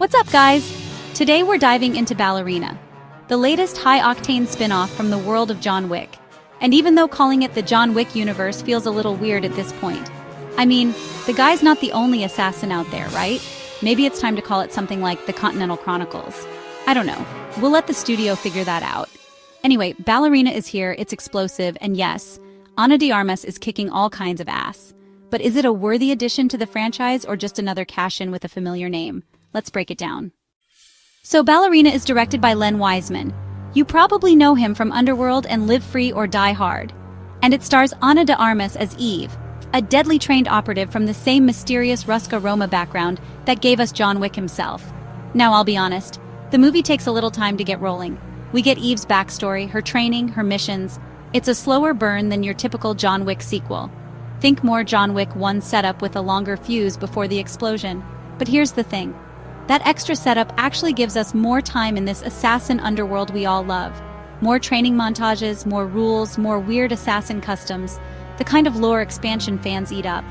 What's up, guys? Today we're diving into Ballerina, the latest high-octane spin-off from the world of John Wick. And even though calling it the John Wick universe feels a little weird at this point, I mean, the guy's not the only assassin out there, right? Maybe it's time to call it something like the Continental Chronicles. I don't know. We'll let the studio figure that out. Anyway, Ballerina is here, it's explosive, and yes, Ana de Armas is kicking all kinds of ass. But is it a worthy addition to the franchise or just another cash-in with a familiar name? Let's break it down. So Ballerina is directed by Len Wiseman. You probably know him from Underworld and Live Free or Die Hard. And it stars Ana de Armas as Eve, a deadly trained operative from the same mysterious Ruska Roma background that gave us John Wick himself. Now I'll be honest, the movie takes a little time to get rolling. We get Eve's backstory, her training, her missions. It's a slower burn than your typical John Wick sequel. Think more John Wick 1 setup with a longer fuse before the explosion. But here's the thing. That extra setup actually gives us more time in this assassin underworld we all love. More training montages, more rules, more weird assassin customs, the kind of lore expansion fans eat up.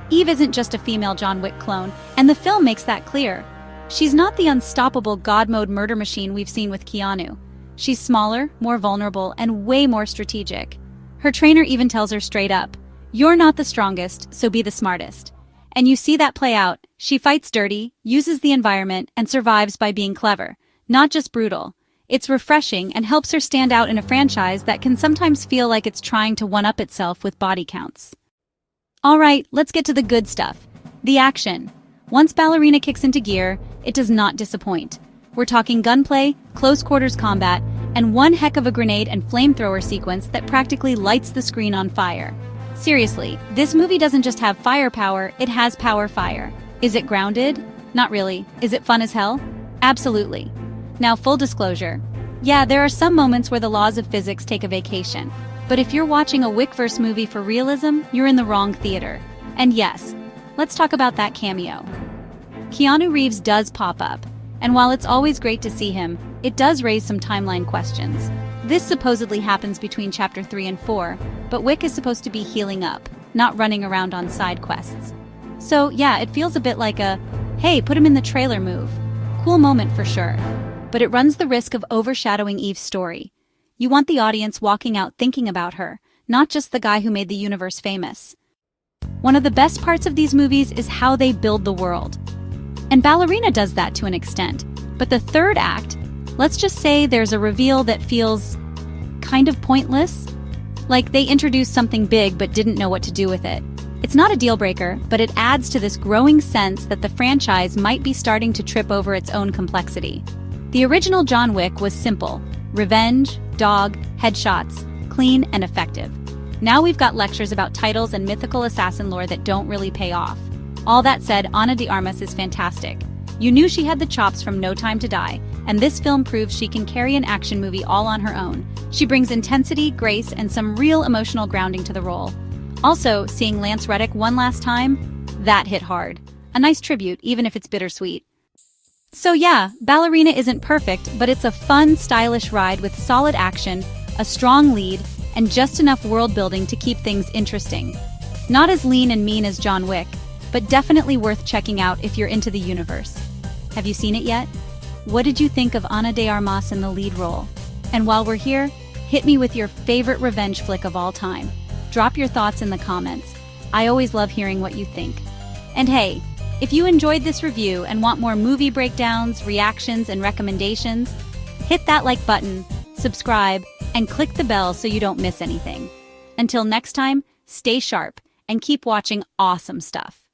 Eve isn't just a female John Wick clone, and the film makes that clear. She's not the unstoppable god mode murder machine we've seen with Keanu. She's smaller, more vulnerable, and way more strategic. Her trainer even tells her straight up, "You're not the strongest, so be the smartest." And you see that play out. She fights dirty, uses the environment, and survives by being clever, not just brutal. It's refreshing and helps her stand out in a franchise that can sometimes feel like it's trying to one-up itself with body counts. Alright, let's get to the good stuff. The action. Once Ballerina kicks into gear, it does not disappoint. We're talking gunplay, close-quarters combat, and one heck of a grenade and flamethrower sequence that practically lights the screen on fire. Seriously, this movie doesn't just have firepower, it has power fire. Is it grounded? Not really. Is it fun as hell? Absolutely. Now, full disclosure. Yeah, there are some moments where the laws of physics take a vacation. But if you're watching a Wickverse movie for realism, you're in the wrong theater. And yes, let's talk about that cameo. Keanu Reeves does pop up. And while it's always great to see him, it does raise some timeline questions. This supposedly happens between Chapter 3 and 4, but Wick is supposed to be healing up, not running around on side quests. So yeah, it feels a bit like a, hey, put him in the trailer move. Cool moment for sure. But it runs the risk of overshadowing Eve's story. You want the audience walking out thinking about her, not just the guy who made the universe famous. One of the best parts of these movies is how they build the world. And Ballerina does that to an extent. But the third act, let's just say there's a reveal that feels kind of pointless. Like they introduced something big but didn't know what to do with it. It's not a deal breaker, but it adds to this growing sense that the franchise might be starting to trip over its own complexity. The original John Wick was simple. Revenge, dog, headshots, clean and effective. Now we've got lectures about titles and mythical assassin lore that don't really pay off. All that said, Ana de Armas is fantastic. You knew she had the chops from No Time to Die, and this film proves she can carry an action movie all on her own. She brings intensity, grace, and some real emotional grounding to the role. Also, seeing Lance Reddick one last time, that hit hard. A nice tribute, even if it's bittersweet. So yeah, Ballerina isn't perfect, but it's a fun, stylish ride with solid action, a strong lead, and just enough world building to keep things interesting. Not as lean and mean as John Wick, but definitely worth checking out if you're into the universe. Have you seen it yet? What did you think of Ana de Armas in the lead role? And while we're here, hit me with your favorite revenge flick of all time. Drop your thoughts in the comments. I always love hearing what you think. And hey, if you enjoyed this review and want more movie breakdowns, reactions, and recommendations, hit that like button, subscribe, and click the bell so you don't miss anything. Until next time, stay sharp and keep watching awesome stuff.